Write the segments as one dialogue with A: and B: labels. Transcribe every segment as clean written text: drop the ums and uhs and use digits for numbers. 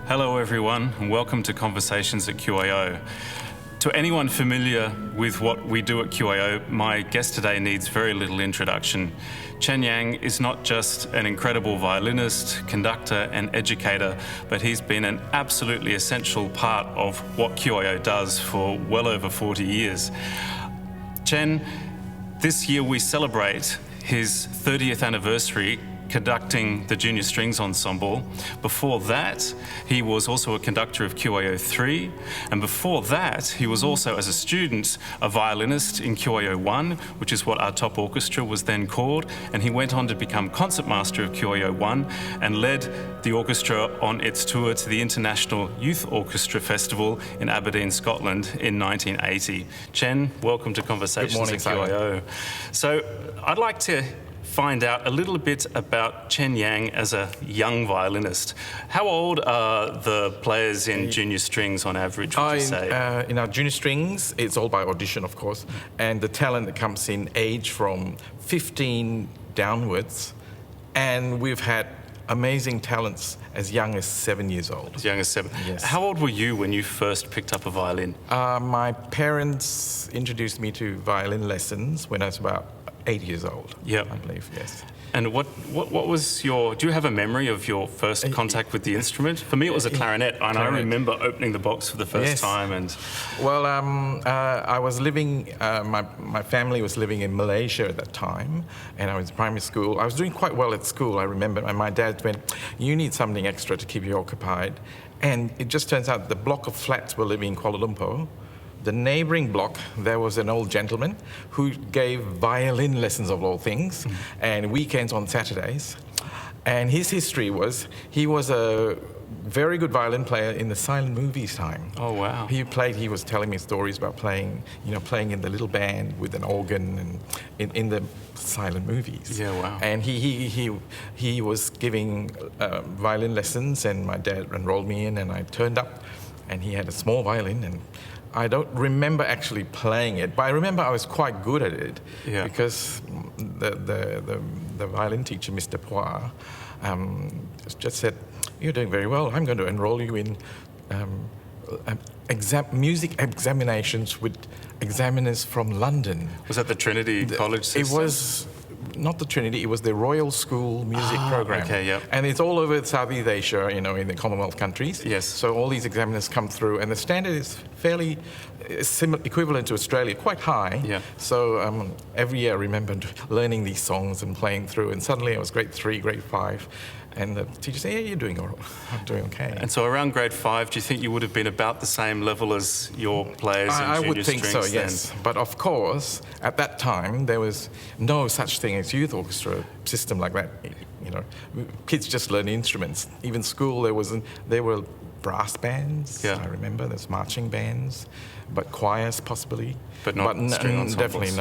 A: Hello everyone and welcome to Conversations at QYO. To anyone familiar with what we do at QYO, my guest today needs very little introduction. Chen Yang is not just an incredible violinist, conductor and educator, but he's been an absolutely essential part of what QYO does for well over 40 years. Chen, this year we celebrate his 30th anniversary conducting the Junior Strings Ensemble. Before that, he was also a conductor of QYO 3, and before that, he was also, as a student, a violinist in QYO 1, which is what our top orchestra was then called, and he went on to become concertmaster of QYO 1 and led the orchestra on its tour to the International Youth Orchestra Festival in Aberdeen, Scotland in 1980. Chen, welcome to Conversations at QYO. So I'd like to find out a little bit about Chen Yang as a young violinist. How old are the players in junior strings on average, would you say?
B: In our junior strings, it's all by audition, of course, and the talent that comes in age from 15 downwards, and we've had amazing talents as young as 7 years old.
A: As young as 7?
B: Yes.
A: How old were you when you first picked up a violin?
B: My parents introduced me to violin lessons when I was about 8 years old, I believe, yes.
A: And what was do you have a memory of your first contact with the instrument? For me, it was a clarinet, and I remember opening the box for the first time. And
B: well, I was living, my family was living in Malaysia at that time, and I was in primary school. I was doing quite well at school, I remember, and my dad went, "You need something extra to keep you occupied." And it just turns out the block of flats were living in Kuala Lumpur. The neighboring block, there was an old gentleman who gave violin lessons of all things, and weekends on Saturdays. And his history was, he was a very good violin player in the silent movies time.
A: Oh, wow.
B: He was telling me stories about playing in the little band with an organ and in the silent movies.
A: Yeah, wow.
B: And he was giving violin lessons, and my dad enrolled me in, and I turned up, and he had a small violin, and I don't remember actually playing it, but I remember I was quite good at it because the violin teacher, Mr. Poir, just said, "You're doing very well. I'm going to enroll you in music examinations with examiners from London."
A: Was that the Trinity College system?
B: It was not the Trinity, it was the Royal School Music Program.
A: Okay, yeah.
B: And it's all over Southeast Asia, in the Commonwealth countries.
A: Yes.
B: So all these examiners come through, and the standard is fairly equivalent to Australia, quite high.
A: Yeah.
B: So every year I remember learning these songs and playing through, and suddenly I was grade 3, grade 5. And the teacher said, "Yeah, you're doing all right. I'm doing okay."
A: And so around grade 5, do you think you would have been about the same level as your players in junior strings?
B: I would think so, yes. But of course, at that time, there was no such thing as youth orchestra system like that. Kids just learn instruments. Even school, there were brass bands.
A: Yeah.
B: I remember there's marching bands, but choirs possibly.
A: But not string ensembles.
B: Definitely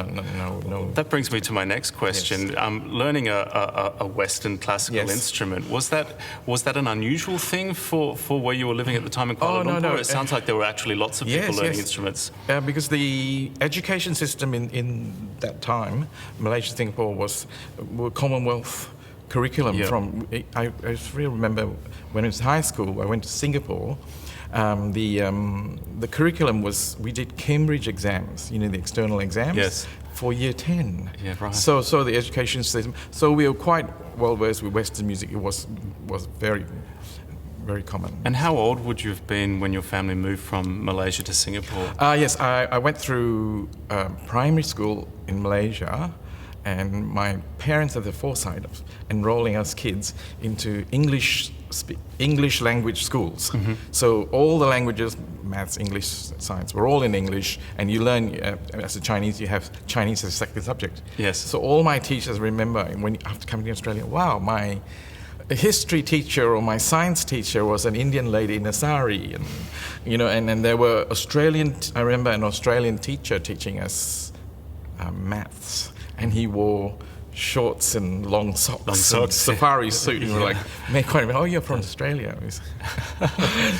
B: no.
A: That brings me to my next question.
B: Yes.
A: Learning a Western classical instrument, was that an unusual thing for where you were living at the time in Kuala Lumpur?
B: No.
A: It sounds like there were actually lots of people learning instruments.
B: Because the education system in that time, Malaysia, Singapore, were Commonwealth curriculum from. I really remember when I was in high school, I went to Singapore. The curriculum was, we did Cambridge exams, the external exams, for year 10.
A: Yeah, right.
B: So the education system, so we were quite well versed with Western music. It was very, very common.
A: And how old would you have been when your family moved from Malaysia to Singapore?
B: Yes, I went through primary school in Malaysia, and my parents had the foresight of enrolling us kids into English language schools. Mm-hmm. So all the languages, maths, English, science, were all in English, and you learn, as a Chinese, you have Chinese as a second subject.
A: Yes.
B: So all my teachers remember, after coming to Australia, wow, my history teacher or my science teacher was an Indian lady in a sari, and there were I remember an Australian teacher teaching us maths, and he wore shorts and long socks and safari suit, and we're like, "Oh, you're from Australia."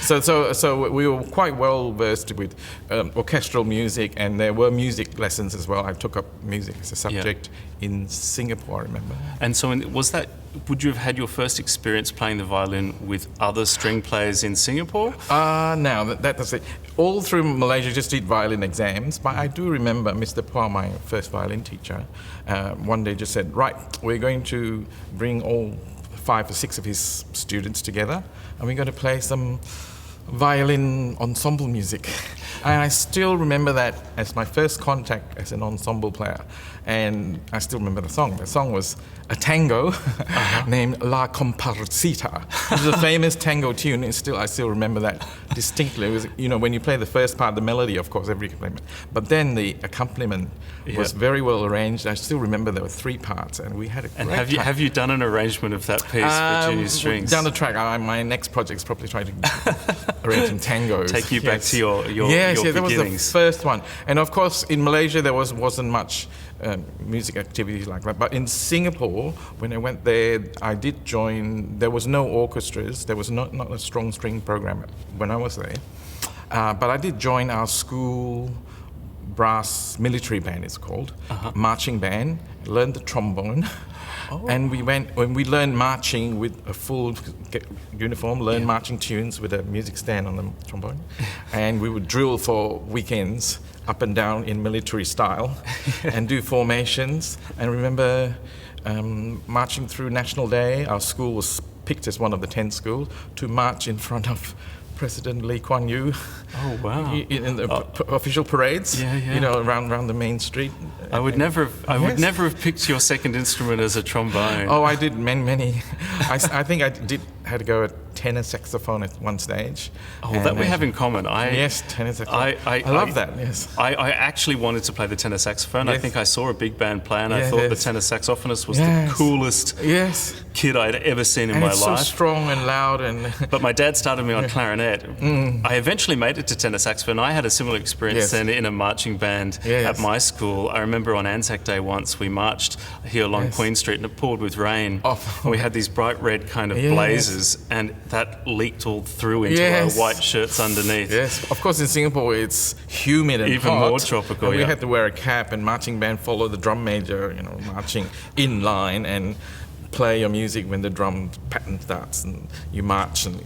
B: So we were quite well versed with orchestral music, and there were music lessons as well. I took up music as a subject in Singapore, I remember.
A: And so was that would you have had your first experience playing the violin with other string players in Singapore?
B: No, that's it. All through Malaysia, just did violin exams. But I do remember Mr. Paul, my first violin teacher, one day just said, right, we're going to bring all 5 or 6 of his students together, and we're going to play some violin ensemble music. And I still remember that as my first contact as an ensemble player. And I still remember the song. The song was a tango named La Comparsita. It was a famous tango tune. I still remember that distinctly. It was, when you play the first part, the melody, of course, every accompaniment. But then the accompaniment was very well arranged. I still remember there were 3 parts, and we had a great
A: And
B: time.
A: have you done an arrangement of that piece for junior strings?
B: Down the track. My next project is probably trying to arrange some tangos.
A: Take you back to your
B: Yes, that was
A: beginnings.
B: the first one. And of course, in Malaysia, there wasn't much music activities like that. But in Singapore, when I went there, I did join. There was no orchestras. There was not a strong string program when I was there. But I did join our school brass military band, it's called, marching band. Learned the trombone. And we learned marching with a full uniform, learned marching tunes with a music stand on the trombone. And we would drill for weekends up and down in military style and do formations. And remember marching through National Day. Our school was picked as one of the 10 schools to march in front of President Lee Kuan Yew.
A: Oh, wow.
B: In the official parades, around the main street.
A: I would never have picked your second instrument as a trombone.
B: Oh, I did many. I think I had to go at tenor saxophone at one stage.
A: Oh, that we have in common.
B: Yes, tenor saxophone. I love that, yes.
A: I actually wanted to play the tenor saxophone. Yes. I think I saw a big band play, and I thought the tenor saxophonist was the coolest kid I'd ever seen in my life.
B: So strong and loud.
A: But my dad started me on clarinet. I eventually made it to tenor saxophone. I had a similar experience then in a marching band at my school. I remember on Anzac Day once we marched here along Queen Street, and it poured with rain. We had these bright red kind of blazers, and that leaked all through into our white shirts underneath.
B: Yes, of course in Singapore it's humid and
A: even
B: hot,
A: more tropical.
B: And we had to wear a cap, and marching band follow the drum major, marching in line and play your music when the drum pattern starts, and you march and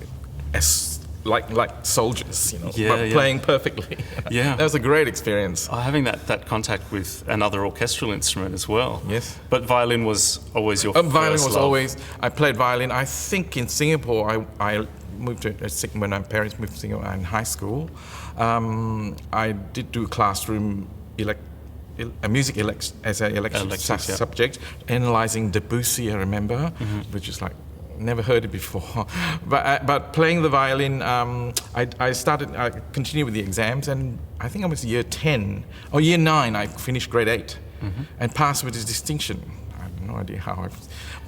B: like soldiers, but playing perfectly. That was a great experience.
A: Having that contact with another orchestral instrument as well.
B: Yes.
A: But violin was always your first
B: violin was
A: love.
B: always. I played violin. I think in Singapore, I moved to when my parents moved to Singapore in high school. I did do classroom music as an elective subject, analysing Debussy. I remember, which is like. Never heard it before, but playing the violin, I continued with the exams, and I think I was year 10 or year 9. I finished grade 8 and passed with distinction. I have no idea how.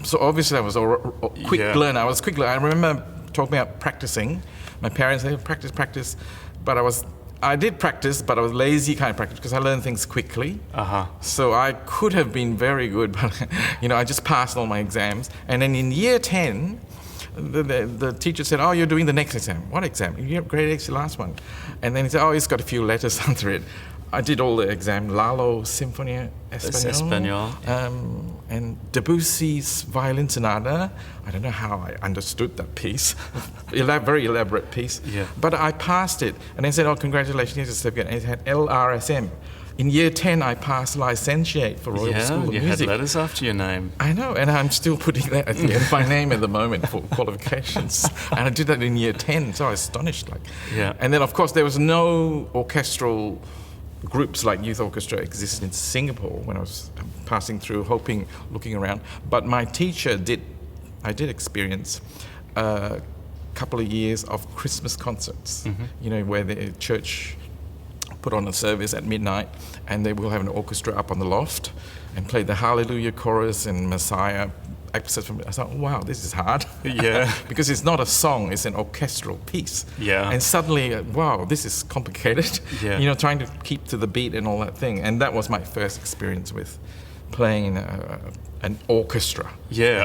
B: So obviously I was a quick learner. I was quick learner. I remember talking about practicing. My parents said practice, but I did practice, but I was lazy kind of practice because I learned things quickly. So I could have been very good, but I just passed all my exams. And then in year 10, the teacher said, "Oh, you're doing the next exam." "What exam?" "Grade 8's the last one." And then he said, "Oh, it's got a few letters under it." I did all the exam, Lalo Sinfonia Español, and Debussy's Violin Sonata. I don't know how I understood that piece, very elaborate piece, but I passed it. And they said, "Oh, congratulations, here's a certificate." And it had LRSM. In year 10, I passed licentiate for Royal School of Music.
A: You had letters after your name.
B: I know, and I'm still putting that at the end of my name at the moment for qualifications. And I did that in year 10, so I was astonished. And then, of course, there was no orchestral groups like youth orchestra existed in Singapore when I was passing through, looking around. But my teacher I did experience a couple of years of Christmas concerts, where the church put on a service at midnight, and they will have an orchestra up on the loft and play the Hallelujah chorus and Messiah episodes from it. I thought, wow, this is hard. Because it's not a song, it's an orchestral piece. And suddenly, wow, this is complicated. Trying to keep to the beat and all that thing. And that was my first experience with playing an orchestra.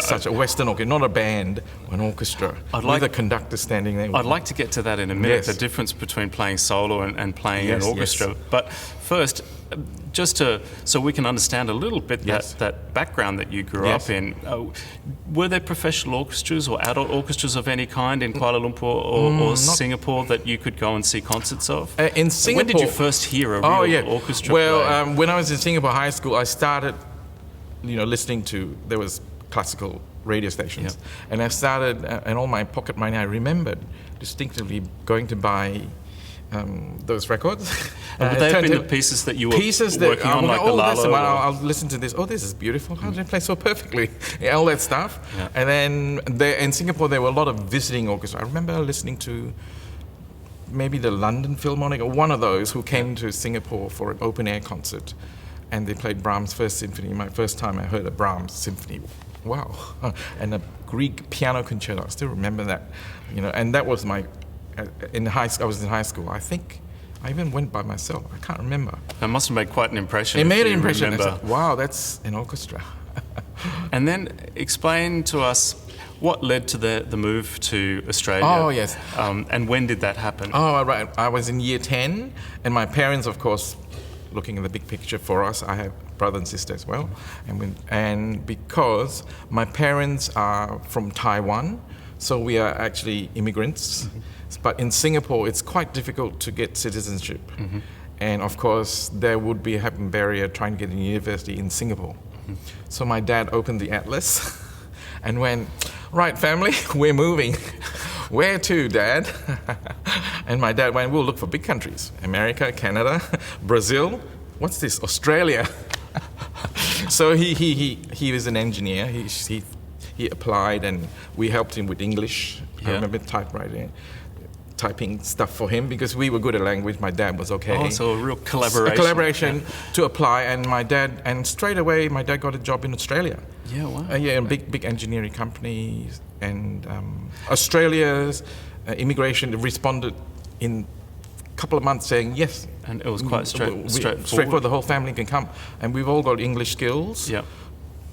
B: Such a Western orchestra, not a band, an orchestra, with a conductor standing there.
A: I'd like to get to that in a minute, the difference between playing solo and playing an orchestra. But first, so we can understand a little bit
B: Yes.
A: that background that you grew
B: Yes.
A: up in, were there professional orchestras or adult orchestras of any kind in Kuala Lumpur or Singapore that you could go and see concerts of?
B: In Singapore,
A: when did you first hear a real orchestra play?
B: Well, when I was in Singapore high school, I started, listening to, there was classical radio stations, and I started, and all my pocket money, I remembered distinctively going to buy those records.
A: And would they have been the pieces that you were working on, like the Lalo?
B: I'll listen to this. Oh, this is beautiful. How did they play so perfectly? All that stuff.
A: Yeah.
B: And then in Singapore, there were a lot of visiting orchestras. I remember listening to maybe the London Philharmonic or one of those who came to Singapore for an open air concert, and they played Brahms' First Symphony. My first time I heard a Brahms symphony. Wow. And a Grieg piano concerto. I still remember that. And that was my I was in high school. I think I even went by myself. I can't remember.
A: That must have made quite an impression.
B: It made an impression.
A: Remember.
B: I said, wow, that's an orchestra.
A: And then explain to us what led to the move to Australia.
B: Oh, yes.
A: And when did that happen?
B: Oh, right. I was in year 10, and my parents, of course, looking at the big picture for us. I have brother and sister as well. And because my parents are from Taiwan, so we are actually immigrants. But in Singapore, it's quite difficult to get citizenship. And of course, there would be a happen barrier trying to get a university in Singapore. So my dad opened the atlas and went, right, family, we're moving. Where to, Dad? And my dad went, we'll look for big countries. America, Canada, Brazil. What's this? Australia. So he was an engineer. He applied, and we helped him with English. I remember typing stuff for him because we were good at language. My dad was okay.
A: Oh, so a real collaboration.
B: A collaboration to apply, and straight away my dad got a job in Australia.
A: Yeah, wow.
B: A big engineering companies, and Australia's immigration responded in a couple of months saying yes.
A: And it was quite straightforward.
B: Straightforward. The whole family can come, and we've all got English skills.
A: Yeah.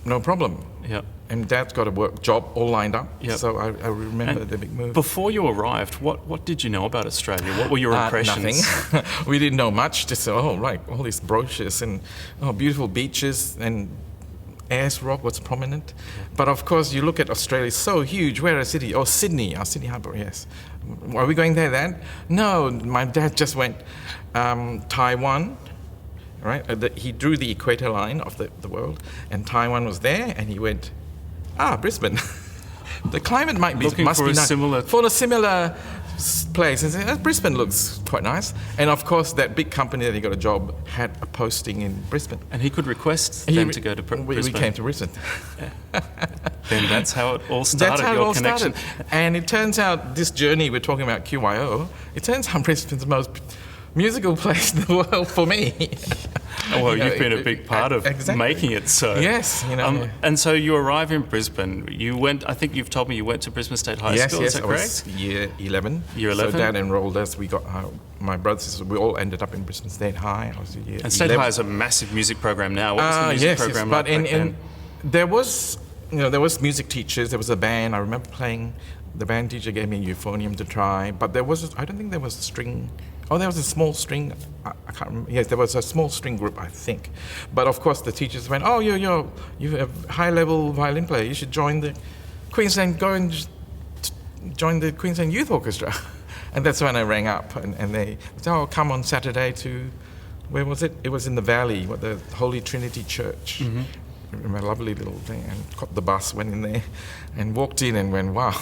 B: No problem.
A: Yeah.
B: And Dad's got a job all lined up.
A: Yep.
B: So I remember the big move.
A: Before you arrived, what did you know about Australia? What were your impressions?
B: Nothing. We didn't know much. Just all these brochures and beautiful beaches, and Ayers Rock was prominent. But of course, you look at Australia, so huge. Where is city? Oh, Sydney. Sydney Harbour, yes. Are we going there then? No, my dad just went Taiwan. Right? He drew the equator line of the world, and Taiwan was there, and he went, Brisbane. The climate must be nice. For a similar place. And said, Brisbane looks quite nice. And of course, that big company that he got a job had a posting in Brisbane.
A: And he could request them to go to Brisbane.
B: We came to Brisbane.
A: Then that's how it all started,
B: that's how
A: your
B: it all
A: connection.
B: Started. And it turns out, this journey we're talking about, QYO, it turns out Brisbane's the most musical place in the world for me.
A: Well, you've been a big part of making it so.
B: Yes.
A: And so you arrive in Brisbane. I think you've told me you went to Brisbane State High School, is that correct?
B: Yes, I was year 11.
A: Year 11?
B: So Dad enrolled us. We got, my brothers and sisters, we all ended up in Brisbane State High. I was year 11.
A: And State High is a massive music program now. What was the music program like back then?
B: There was music teachers. There was a band. I remember playing. The band teacher gave me a euphonium to try, but I don't think there was a string. Oh, there was a small string. I can't remember. Yes, there was a small string group, I think. But of course, the teachers went, "Oh, you have high-level violin player. You should join the Queensland. Go and join the Queensland Youth Orchestra." And that's when I rang up, and they said, "Oh, come on Saturday to where was it? It was in the Valley, the Holy Trinity Church." Mm-hmm. I remember a lovely little thing, and caught the bus, went in there, and walked in, and went, "Wow."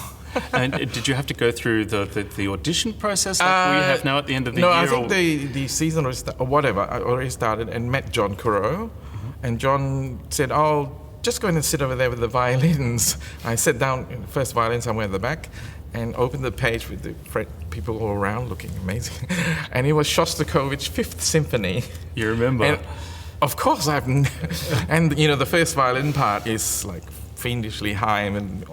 A: And did you have to go through the audition process like we have now at the end of the year?
B: No, I think the season already started, and met John Currow, and John said, "Oh, just go in and sit over there with the violins." I sat down in the first violin somewhere at the back, and opened the page with the people all around looking amazing, and it was Shostakovich's Fifth Symphony.
A: You remember?
B: And of course, and the first violin part is like fiendishly high, and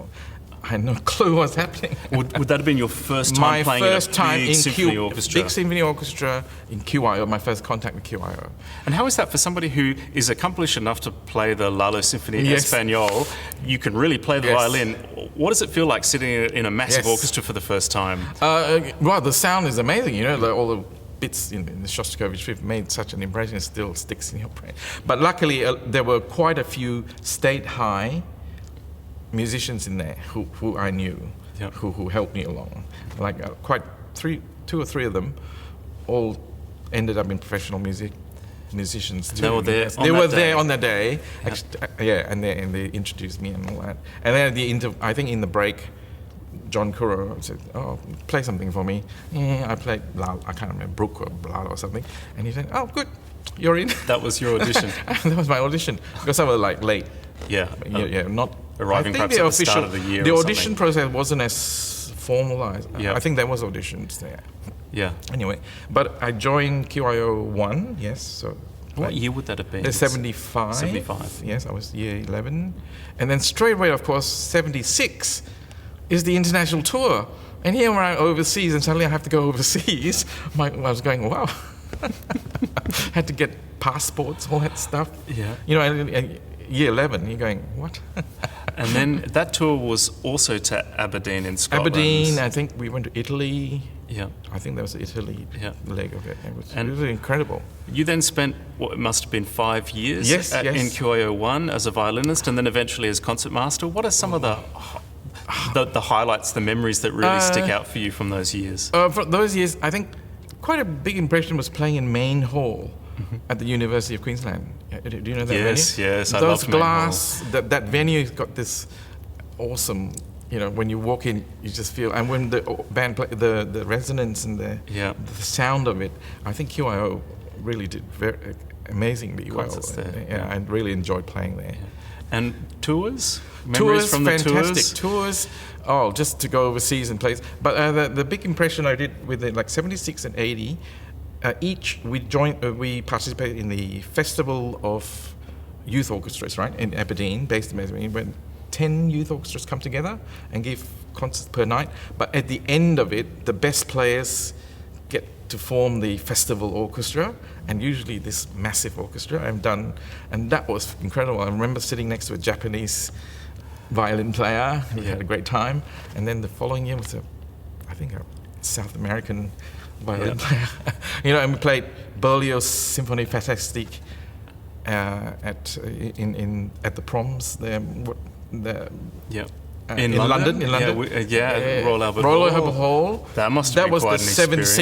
B: I had no clue what's happening.
A: Would that have been your first time playing in a big symphony orchestra?
B: Big symphony orchestra in QYO, my first contact with QYO.
A: And how is that for somebody who is accomplished enough to play the Lalo Symphony Espanol? You can really play the violin. What does it feel like sitting in a massive orchestra for the first time?
B: Well, the sound is amazing. All the bits in the Shostakovich Fifth made such an impression, it still sticks in your brain. But luckily, there were quite a few state-high musicians in there who I knew, who helped me along. Like two or three of them all ended up in professional musicians too.
A: They were there.
B: They were there on the day. And they introduced me and all that. And then I think in the break, John Kuro said, "Oh, play something for me." Yeah, I played I can't remember, Brook or Blood or something. And he said, "Oh, good, you're in."
A: That was your audition.
B: That was my audition because I was like late.
A: Yeah.
B: Not
A: arriving perhaps at the start of the year.
B: The
A: or
B: audition
A: something.
B: process wasn't as formalized. I think there was auditions there.
A: Yeah.
B: Anyway, but I joined QYO 1, yes. So
A: what year would that have been?
B: 75.
A: 75.
B: Yes, I was year 11. And then straight away, of course, 76 is the international tour. And here we're overseas, and suddenly I have to go overseas. I was going, wow. Had to get passports, all that stuff.
A: Yeah.
B: You know, year 11, you're going, what?
A: And then that tour was also to Aberdeen in Scotland.
B: Aberdeen, I think we went to Italy.
A: Yeah.
B: I think that was the Italy leg of it. It was really incredible.
A: You then spent what must have been 5 years in QYO 1 as a violinist, and then eventually as concertmaster. What are some of the highlights, the memories that really stick out for you from those years?
B: For those years, I think quite a big impression was playing in Main Hall at the University of Queensland. Do you know that venue?
A: Yes, I
B: love
A: Main Hall.
B: That venue's got this awesome, you know, when you walk in, you just feel, and when the band play, the resonance and the sound of it, I think QYO really did very amazingly well. I really enjoyed playing there.
A: Yeah. And tours?
B: Tours, from fantastic. Tours, just to go overseas and play. But the big impression I did with it, like 76 and 80, each we participated in the Festival of Youth Orchestras, right, in Aberdeen, based in Aberdeen, when 10 youth orchestras come together and give concerts per night. But at the end of it, the best players get to form the festival orchestra, and usually this massive orchestra and that was incredible. I remember sitting next to a Japanese violin player. We had a great time. And then the following year was I think a South American violin player. You know, and we played Berlioz Symphony Fantastique at the proms there. In London.
A: Royal Albert
B: Hall.
A: That must have been quite an experience.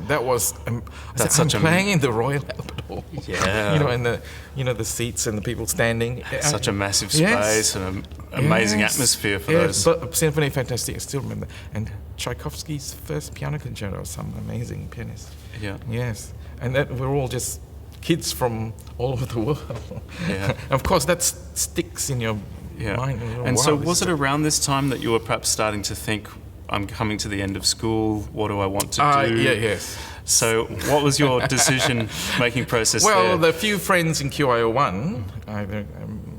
B: That was the 7/6 one. That was playing in the Royal Albert Hall.
A: Yeah.
B: You know, and the seats and the people standing.
A: Such a massive space and an amazing atmosphere for those.
B: But Symphony Fantastique, I still remember. And Tchaikovsky's first piano concerto, some amazing pianist.
A: Yeah.
B: Yes. And that we're all just kids from all over the world.
A: Yeah.
B: Of course, that sticks in your mind.
A: And so was it around this time that you were perhaps starting to think, I'm coming to the end of school, what do I want to do?
B: Yes.
A: So what was your decision-making process
B: Well,
A: there?
B: the few friends in QYO 1,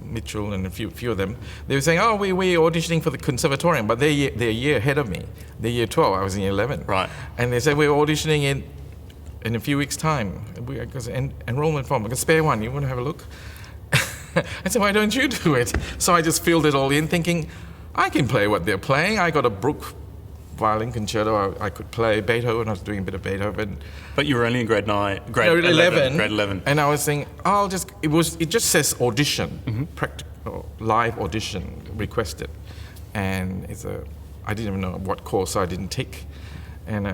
B: Mitchell and a few of them, they were saying, we're auditioning for the conservatorium, but they're a year ahead of me. They're year 12, I was in year 11.
A: Right.
B: And they said, we're auditioning in a few weeks' time. Because enrollment form, like a spare one, you want to have a look? I said, why don't you do it? So I just filled it all in, thinking, I can play what they're playing. I got a Brook violin concerto. I could play Beethoven. I was doing a bit of Beethoven.
A: But you were only in grade 11.
B: Grade 11. And I was saying, it just says audition, practical live audition requested, and I didn't even know what course, so I didn't tick, and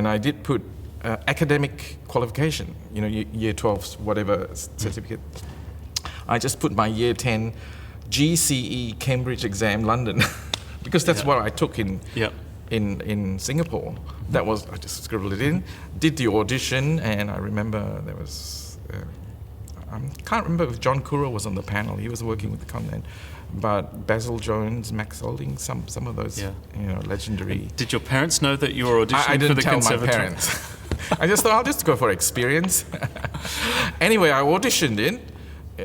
B: I did put academic qualification, you know, year 12's whatever certificate. I just put my year 10 GCE Cambridge exam London because that's what I took in Singapore. I just scribbled it in, did the audition, and I remember there was I can't remember if John Kuro was on the panel. He was working with the convent, but Basil Jones, Max Olding, some of those legendary.
A: Did your parents know that you were auditioning for the conservatorium?
B: I didn't tell my parents. I just thought I'll just go for experience. Anyway, I auditioned in.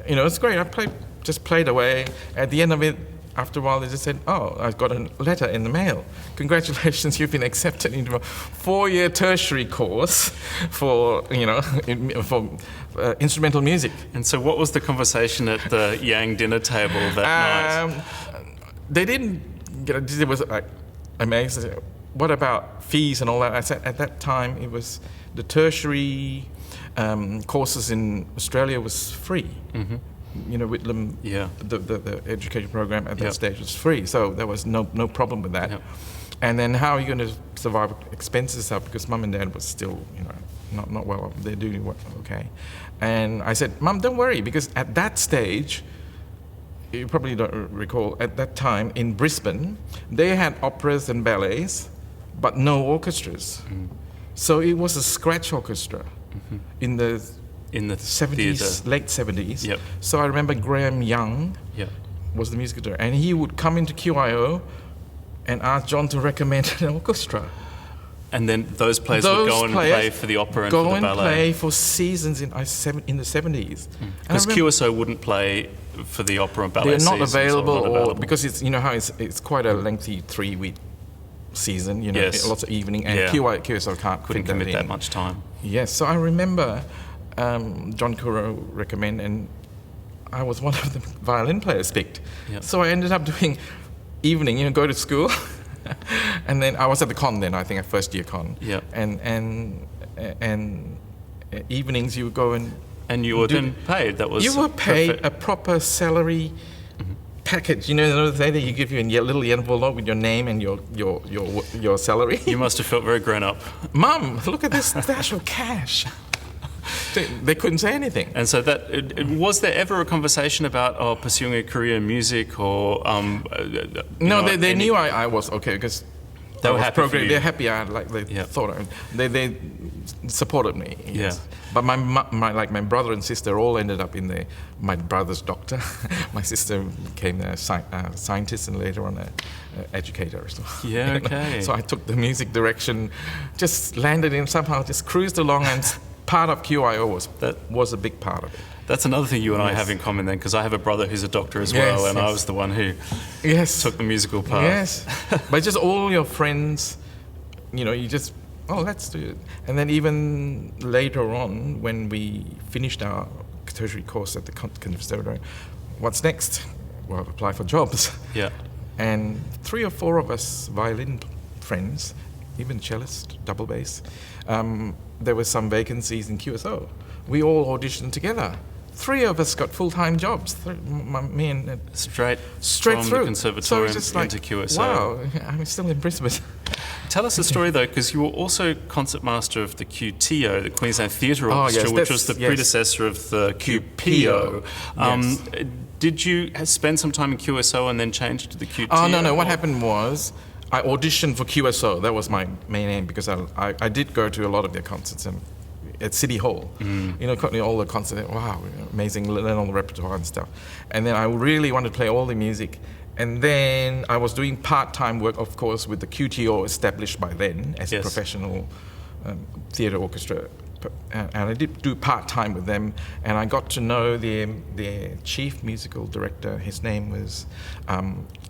B: You know, it's great. I played away. At the end of it, after a while, they just said, I've got a letter in the mail. Congratulations, you've been accepted into a 4-year tertiary course for instrumental music.
A: And so what was the conversation at the Yang dinner table that night?
B: They didn't, it was like amazing. What about fees and all that? I said at that time it was the tertiary courses in Australia was free.
A: Mm-hmm.
B: You know, Whitlam,
A: Yeah.
B: the education program at that
A: Yep.
B: stage was free, so there was no problem with that.
A: Yep.
B: And then how are you going to survive expenses up, because mum and dad was still, you know, not well off. They're doing okay. And I said, Mum, don't worry, because at that stage, you probably don't recall, at that time in Brisbane, they had operas and ballets, but no orchestras. So it was a scratch orchestra in the 70s,
A: theatre.
B: late 70s.
A: Yep.
B: So I remember Graham Young
A: Yeah.
B: was the music director, and he would come into QYO and ask John to recommend an orchestra.
A: And then those players would go and play for the opera and for the ballet.
B: Go and play for seasons in the 70s.
A: Because QSO wouldn't play for the opera and ballet
B: they're not
A: seasons, or
B: available,
A: not available.
B: because it's, you know how it's quite a lengthy 3-week season, you know,
A: Yes.
B: lots of evening, and
A: Yeah.
B: QSO can't
A: Couldn't
B: fit
A: commit
B: in.
A: that much time.
B: Yes, so I remember John Kuro recommend, and I was one of the violin players picked.
A: Yep.
B: So I ended up doing evening, you know, go to school, and then I was at the con then, I think, at first year con.
A: Yep.
B: And evenings you would go and
A: And you were then paid. That was
B: you were paid
A: perfect.
B: a proper salary package. You know, the day that you give you a little envelope with your name and your salary.
A: You must have felt very grown up.
B: Mum, look at this stash of cash. They couldn't say anything.
A: And so was there ever a conversation about pursuing a career in music or?
B: No, they knew I was okay, because
A: They were happy for you.
B: They're happy. They
A: Yep.
B: thought they supported me. Yes.
A: Yeah.
B: But my brother and sister all ended up my brother's doctor. My sister became a scientist and later on a educator. So,
A: Yeah, okay.
B: So I took the music direction, just landed in somehow, just cruised along, and part of QYO was a big part of it.
A: That's another thing you and I
B: Yes.
A: have in common then, because I have a brother who's a doctor as
B: Yes,
A: well, and I
B: yes.
A: was the one who
B: Yes.
A: took the musical part.
B: Yes. But just all your friends, you know, you just, let's do it. And then even later on, when we finished our tertiary course at the conservatory, what's next? Well, apply for jobs.
A: Yeah.
B: And 3 or 4 of us violin friends, even cellist, double bass, there were some vacancies in QSO. We all auditioned together. 3 of us got full-time jobs. Me and
A: Straight from
B: through.
A: the conservatorium
B: so it's just like,
A: into QSO.
B: Wow, I'm still in Brisbane.
A: Tell us the story though, because you were also concertmaster of the QTO, the Queensland Theatre
B: Oh,
A: Orchestra,
B: yes,
A: which was the
B: yes.
A: predecessor of the QPO.
B: Yes.
A: Did you spend some time in QSO and then change to the QTO?
B: Oh, no. What happened was I auditioned for QSO. That was my main aim, because I did go to a lot of their concerts at City Hall. You know, all the concerts, wow, amazing, learn all the repertoire and stuff. And then I really wanted to play all the music. And then I was doing part-time work, of course, with the QTO established by then as a professional theatre orchestra. And I did do part-time with them, and I got to know their chief musical director. His name was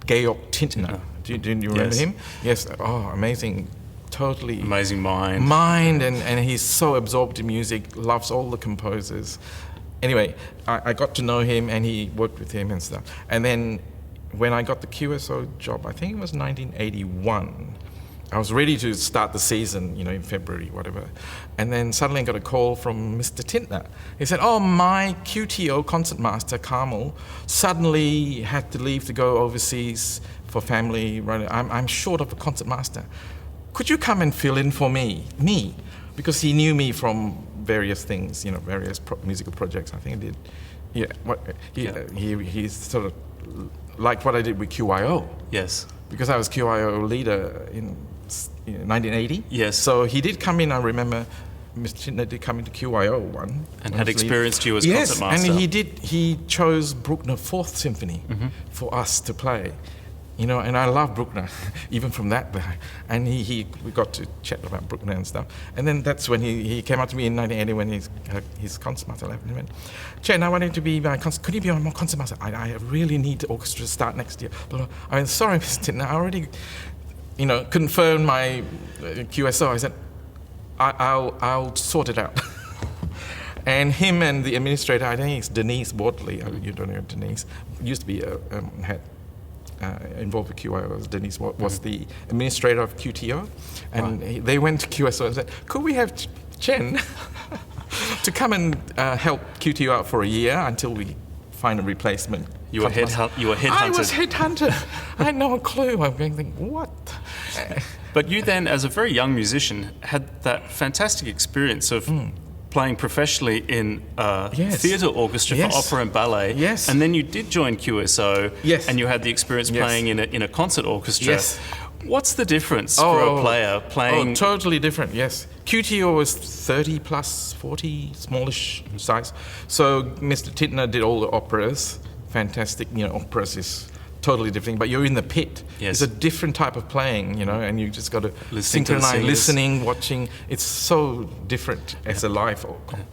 B: Georg Tintner. Do you remember him? Yes. Oh, amazing. Totally
A: amazing mind.
B: And he's so absorbed in music, loves all the composers. Anyway, I got to know him, and he worked with him and stuff. And then when I got the QSO job, I think it was 1981, I was ready to start the season, you know, in February, whatever. And then suddenly I got a call from Mr. Tintner. He said, my QTO concertmaster, Carmel, suddenly had to leave to go overseas for family. I'm short of a concertmaster. Could you come and fill in for me? Because he knew me from various things, you know, various musical projects. I think I did. Yeah, he sort of liked what I did with QYO.
A: Yes.
B: Because I was QYO leader in 1980.
A: Yes.
B: So he did come in, I remember, Mr. Tintner did come into QYO one.
A: And had experienced you as
B: concertmaster.
A: concertmaster.
B: And he chose Bruckner 4th Symphony for us to play. You know, and I love Bruckner, even from that. And we got to chat about Bruckner and stuff. And then that's when he came up to me in 1980 when his concertmaster left. And he went, Chen, I want you to be my could you be my concertmaster? I really need the orchestra to start next year. I went, sorry, Mr. Tintner, I already, you know, confirmed my QSO. I said, I'll sort it out. And him and the administrator, I think it's Denise Wardley, you don't know Denise, used to be involved with QYO, as Denise was the administrator of QTO, and they went to QSO and said, could we have Chen to come and help QTO out for a year until we find a replacement.
A: You were headhunted.
B: I was headhunted. I had no clue. I'm going to think, what?
A: But you then, as a very young musician, had that fantastic experience of playing professionally in a theatre orchestra for opera and ballet.
B: Yes.
A: And then you did join QSO.
B: Yes.
A: And you had the experience playing in a concert orchestra.
B: Yes.
A: What's the difference for a player playing?
B: Oh, totally different, yes. QTO was 30 plus 40, smallish size. So Mr. Tittner did all the operas. Fantastic, operas is totally different, but you're in the pit.
A: Yes.
B: It's a different type of playing, and you just got to synchronize, listening, watching. It's so different as a live.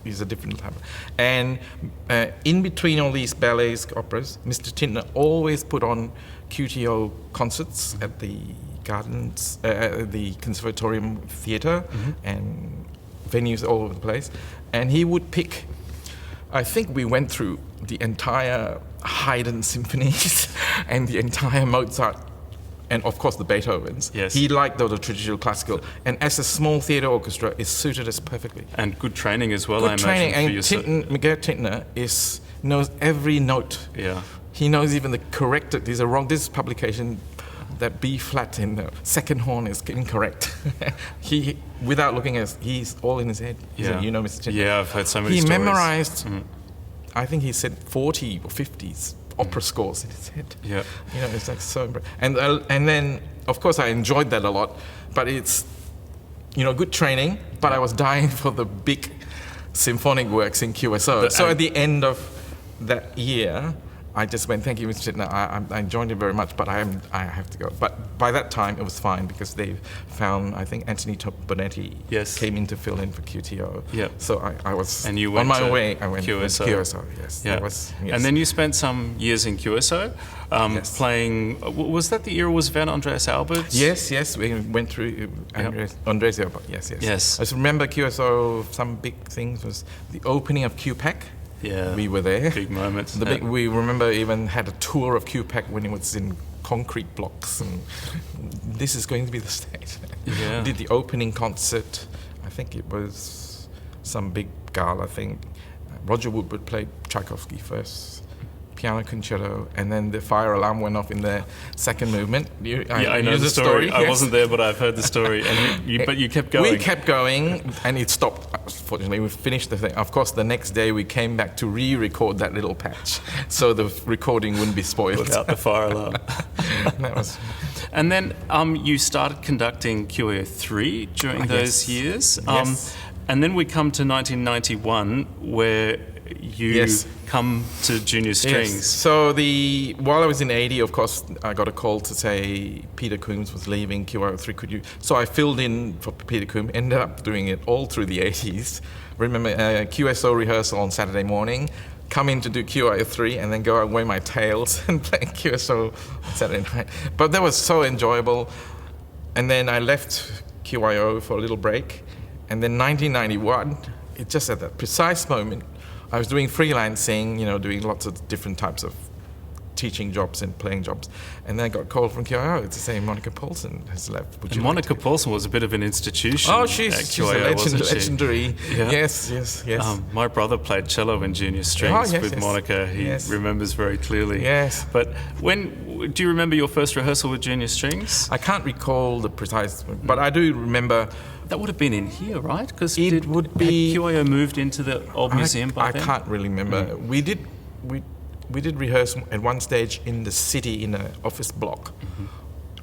B: It's a different type. And in between all these ballets, operas, Mr. Tittner always put on QTO concerts at the gardens, the Conservatorium Theatre, and venues all over the place. And he would pick. I think we went through the entire Haydn symphonies and the entire Mozart, and of course the Beethovens.
A: Yes.
B: He liked the traditional classical, and as a small theatre orchestra, it suited us perfectly.
A: And good training as well,
B: Good
A: I
B: training,
A: imagine.
B: and Miguel Tittner knows every note.
A: Yeah.
B: He knows even the corrected. These are wrong. This publication, that B flat in the second horn is incorrect. He, without looking at, he's all in his head.
A: Yeah.
B: Mr. Chen.
A: Yeah, I've heard so many
B: He
A: stories.
B: memorized, I think he said 40 or 50 opera scores in his head.
A: Yeah.
B: It's like so impressive. And then, of course, I enjoyed that a lot. But it's, good training. But I was dying for the big symphonic works in QSO. So at the end of that year, I just went, thank you, Mr. Tittner. I enjoyed it very much, but I have to go. But by that time, it was fine because they found, I think, Anthony Bonetti came in to fill in for QTO.
A: Yep.
B: So I was
A: and you went
B: on my
A: to
B: way. I went
A: QSO.
B: to QSO, yes.
A: Yeah. And then you spent some years in QSO playing. Was that the era? Was Van Andreas Albert?
B: Yes. We went through Andreas Albert. Yes. I just remember QSO. Some big things was the opening of QPAC.
A: Yeah,
B: we were there.
A: Big moments.
B: We remember even had a tour of QPAC when it was in concrete blocks, and this is going to be the stage.
A: Yeah.
B: Did the opening concert. I think it was some big gala thing. Roger Woodward played Tchaikovsky first, piano concerto, and then the fire alarm went off in the second movement.
A: I know the story.
B: Yes.
A: I wasn't there, but I've heard the story. And but you kept going.
B: We kept going, and it stopped. Fortunately, we finished the thing. Of course, the next day we came back to re-record that little patch, so the recording wouldn't be spoiled.
A: Without the fire alarm.
B: That was.
A: And then you started conducting QYO 3 during those years.
B: Yes.
A: And then we come to 1991, where you come to junior strings.
B: Yes. So while I was in 80, of course, I got a call to say Peter Coombs was leaving QYO3. Could you? So I filled in for Peter Coombs. Ended up doing it all through the 80s. Remember QSO rehearsal on Saturday morning. Come in to do QYO3 and then go away my tails and play QSO on Saturday night. But that was so enjoyable. And then I left QYO for a little break. And then 1991, it just at that precise moment, I was doing freelancing, doing lots of different types of teaching jobs and playing jobs. And then I got called from QYO to say Monica Paulson has left.
A: And Monica Paulson was a bit of an institution.
B: Oh, she's
A: QYO,
B: legendary.
A: Yeah.
B: Yes.
A: My brother played cello in junior strings with Monica. He remembers very clearly.
B: Yes.
A: But do you remember your first rehearsal with junior strings?
B: I can't recall the precise, but I do remember.
A: That would have been in here, right? Because
B: it would be.
A: Had QYO moved into the old museum by then?
B: I can't really remember. We did rehearse at one stage in the city in an office block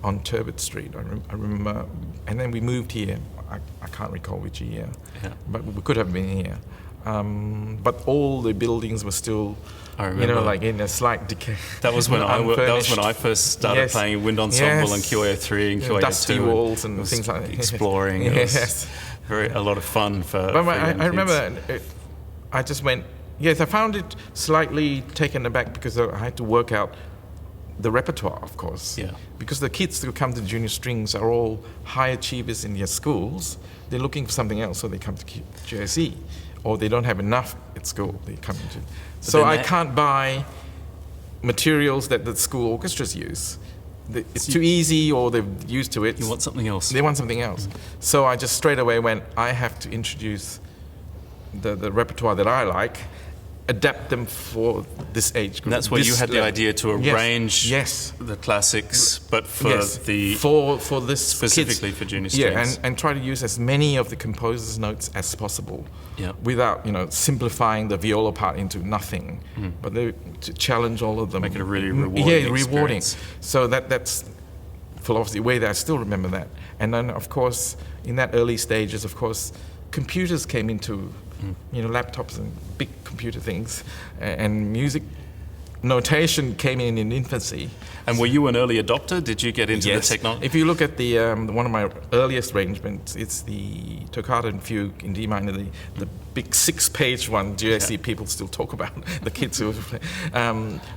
B: on Turbot Street. I remember, and then we moved here. I can't recall which year, but we could have been here. But all the buildings were still, like in a slight decay.
A: That was when I first started playing wind ensemble and QYO 3 and QYO 2.
B: Dusty walls and things like that.
A: Exploring. It was a lot of fun for.
B: But
A: young
B: I remember, I just went. Yes, I found it slightly taken aback because I had to work out the repertoire, of course.
A: Yeah.
B: Because the kids who come to junior strings are all high achievers in their schools. They're looking for something else, so they come to JSE. Or they don't have enough at school, they come into. So I can't buy materials that the school orchestras use. it's too easy or they're used to it.
A: You want something else.
B: They want something else. So I just straight away went, I have to introduce the repertoire that I like, adapt them for this age group.
A: And that's where you had the idea to arrange
B: yes.
A: the classics, but for
B: for this
A: specifically
B: kids.
A: for junior strings.
B: Yeah, and try to use as many of the composer's notes as possible, without simplifying the viola part into nothing, but to challenge all of them.
A: Make it a really rewarding
B: rewarding.
A: experience.
B: So that's philosophy way that I still remember that. And then of course in that early stages, of course, computers came into laptops and big computer things, and music notation came in infancy.
A: And were you an early adopter? Did you get into the technology?
B: If you look at the one of my earliest arrangements, it's the Toccata and Fugue in D minor, the big 6-page one. GSC people still talk about the kids who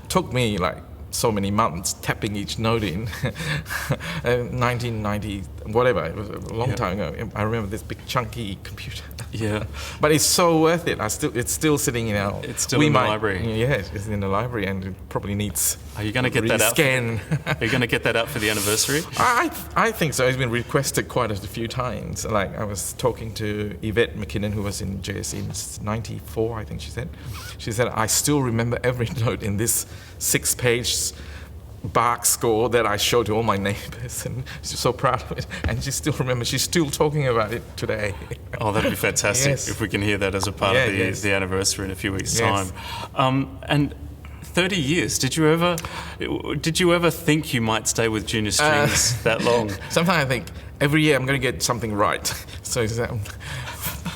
B: took me like so many months tapping each note in. 1990, whatever, it was a long time ago. I remember this big chunky computer.
A: Yeah.
B: But it's so worth it. It's still sitting in our...
A: It's still in the library.
B: Yes, it's in the library and it probably needs...
A: Are you going to get that out? Are you going to get that out for the anniversary?
B: I think so. It's been requested quite a few times. Like I was talking to Yvette McKinnon, who was in JSC in 94, I think she said. She said, I still remember every note in this 6-page Bach score that I showed to all my neighbors, and she's so proud of it. And she still remembers, she's still talking about it today.
A: Oh, that'd be fantastic if we can hear that as a part of the anniversary in a few weeks' time. And 30 years, did you ever think you might stay with junior strings that long?
B: Sometimes I think every year I'm going to get something right. So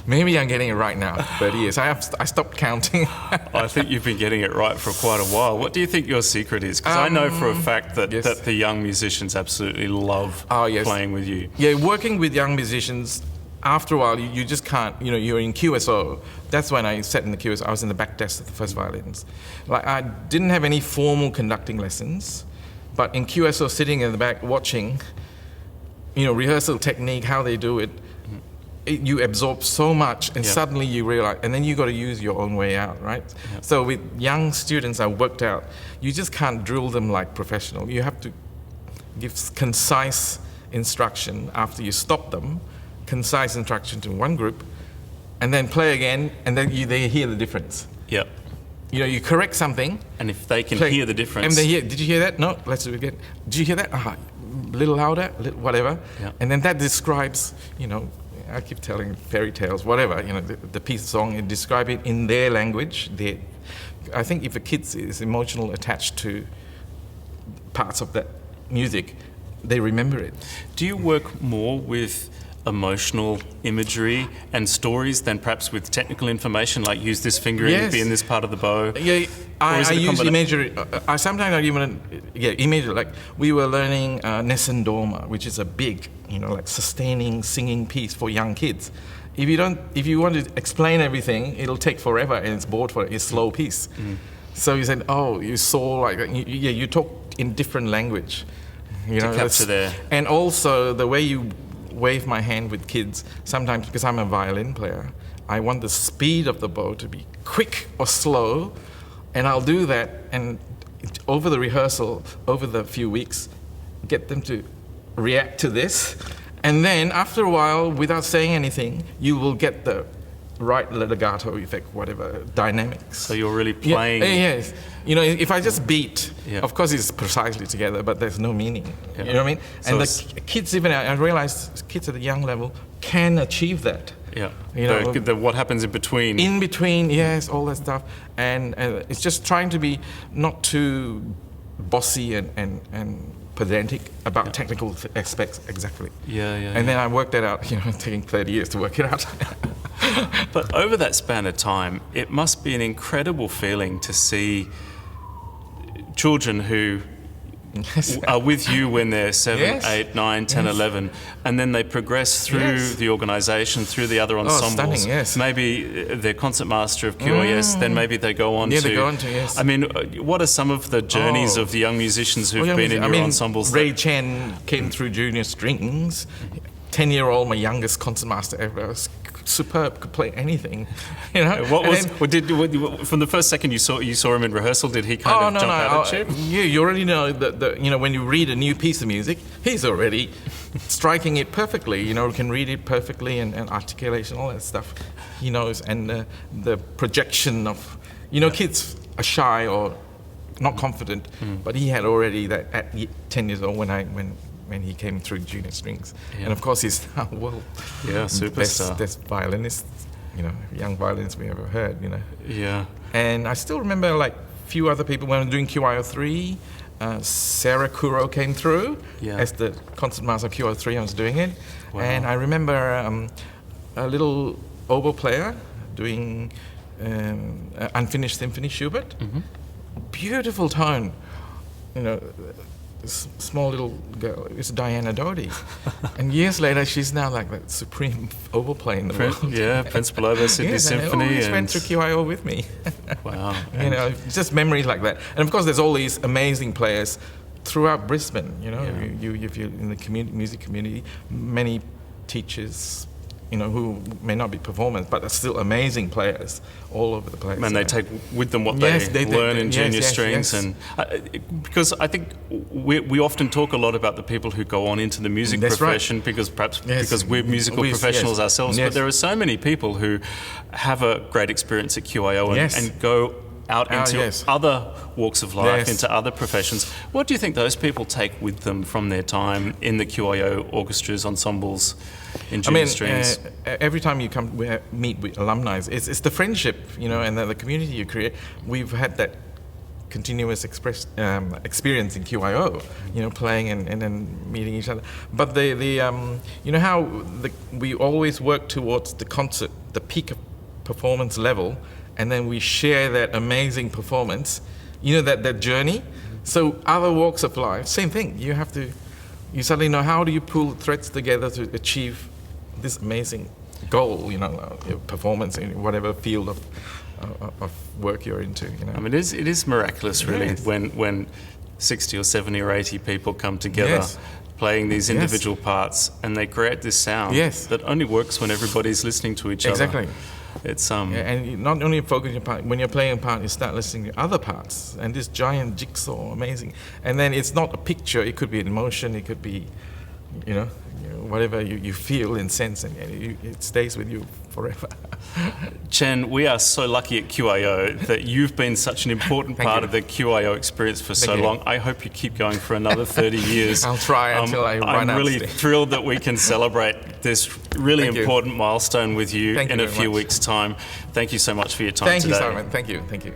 B: maybe I'm getting it right now, 30 years. I stopped counting.
A: I think you've been getting it right for quite a while. What do you think your secret is? Because I know for a fact that the young musicians absolutely love playing with you.
B: Yeah, working with young musicians, after a while, you just can't, you're in QSO. That's when I sat in the QSO. I was in the back desk of the first violins. Like, I didn't have any formal conducting lessons, but in QSO, sitting in the back watching, rehearsal technique, how they do it, you absorb so much, and suddenly you realize, and then you got to use your own way out, right? Yep. So with young students, I worked out, you just can't drill them like professional. You have to give concise instruction after you stop them, concise instruction to one group, and then play again, and then they hear the difference.
A: Yep.
B: You correct something,
A: and if they can hear the difference,
B: and they hear, did you hear that? No, let's do it again. Did you hear that? A little louder, whatever. Yep. And then that describes, I keep telling fairy tales, whatever, the piece of song, and describe it in their language. I think if a kid is emotional attached to parts of that music, they remember it.
A: Do you work more with emotional imagery and stories than perhaps with technical information, like use this fingering, be in this part of the bow?
B: Yeah, I use imagery. Sometimes I even imagery. Like we were learning Nessun Dorma, which is a big, like sustaining singing piece for young kids. If you want to explain everything, it'll take forever, and it's bored for it's a slow piece. So you said, you saw like you talk in different language,
A: to capture there.
B: And also the way you wave my hand with kids, sometimes because I'm a violin player, I want the speed of the bow to be quick or slow, and I'll do that, and over the rehearsal, over the few weeks, get them to react to this, and then after a while, without saying anything, you will get the right legato effect, whatever, dynamics.
A: So you're really playing...
B: Yes. If I just beat, of course it's precisely together, but there's no meaning. You know what I mean? So and the kids, even I realize kids at a young level can achieve that.
A: Yeah. What happens in between.
B: In between, yes, all that stuff. And it's just trying to be not too bossy and pedantic about technical aspects, exactly. And then I worked that out, taking 30 years to work it out.
A: But over that span of time, it must be an incredible feeling to see children who are with you when they're 7, 8, 9, 10, 11, and then they progress through the organisation, through the other ensembles.
B: Stunning,
A: Maybe they're concertmaster of QYS, then maybe they go on to...
B: they go on to,
A: I mean, what are some of the journeys of the young musicians who've been in your ensembles?
B: Ray Chen came through junior strings. 10-year-old, my youngest concertmaster ever, was superb, could play anything, you know.
A: From the first second you saw him in rehearsal, did he kind of jump out at you?
B: You already know that you know, when you read a new piece of music, he's already striking it perfectly. You know, can read it perfectly and articulation, all that stuff. He knows, and the projection of, you know, kids are shy or not confident, but he had already that at 10 years old when he came through junior strings. And of course he's now
A: superstar.
B: best violinist, you know, young violinist we ever heard, you know.
A: Yeah.
B: And I still remember like a few other people when I was doing QYO 3. Sarah Kuro came through as the concert master of QYO 3. I was doing it. Wow. And I remember a little oboe player doing Unfinished Symphony Schubert. Beautiful tone, you know. Small little girl, it's Diana Doty. And years later, she's now like the supreme oboe player in the world.
A: Yeah, Principal Oboe Sydney Symphony.
B: She went through QYO with me.
A: Wow.
B: You know, just memories like that. And of course, there's all these amazing players throughout Brisbane. You know, if you're in the music community, many teachers, you know, who may not be performers, but are still amazing players all over the place.
A: And they take with them what they learn in junior strings. And because I think we often talk a lot about the people who go on into the music profession, because because we're musical professionals ourselves, but there are so many people who have a great experience at QYO and go out into other walks of life, into other professions. What do you think those people take with them from their time in the QYO orchestras, ensembles, in junior strings?
B: Every time you meet with alumni, it's the friendship, you know, and the community you create. We've had that continuous experience in QYO, you know, playing and then meeting each other. But you know how we always work towards the concert, the peak of performance level, and then we share that amazing performance, you know, that journey. So other walks of life, same thing. You suddenly know, how do you pull threads together to achieve this amazing goal, you know, performance in whatever field of work you're into, you know.
A: I mean, it is miraculous, really, when 60 or 70 or 80 people come together playing these individual parts, and they create this sound that only works when everybody's listening to each other.
B: Exactly.
A: It's
B: and not only focus your part, when you're playing a part, you start listening to other parts, and this giant jigsaw, amazing. And then it's not a picture; it could be an emotion, it could be, you know whatever you feel and sense, and it stays with you forever.
A: Chen, we are so lucky at QYO that you've been such an important part of the QYO experience for so long. I hope you keep going for another 30 years.
B: I'll try until I run out.
A: I'm really thrilled that we can celebrate this really important milestone with you in a few weeks' time. Thank you so much for your time today.
B: Thank you, Simon. Thank you.